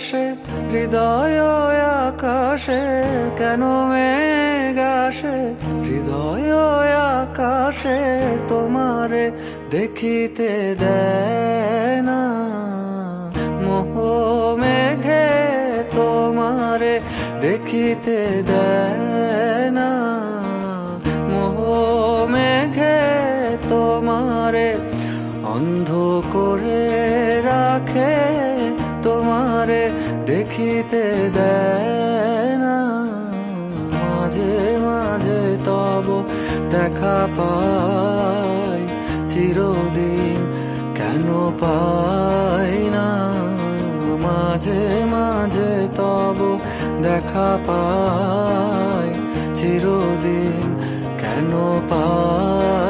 আসে হৃদয় আকাশে, কেন মেঘ আসে হৃদয় আকাশে, তোমারে দেখিতে দেয় না মোহ মেঘে, তোমারে দেখিতে দেয় না মোহ মেঘে, তোমারে অন্ধ করে রাখে, তোমারে দেখিতে দেয় না। মাঝে মাঝে তব দেখা পাই, চিরদিন কেন পাই না। মাঝে মাঝে তব দেখা পাই, চিরদিন কেন পাই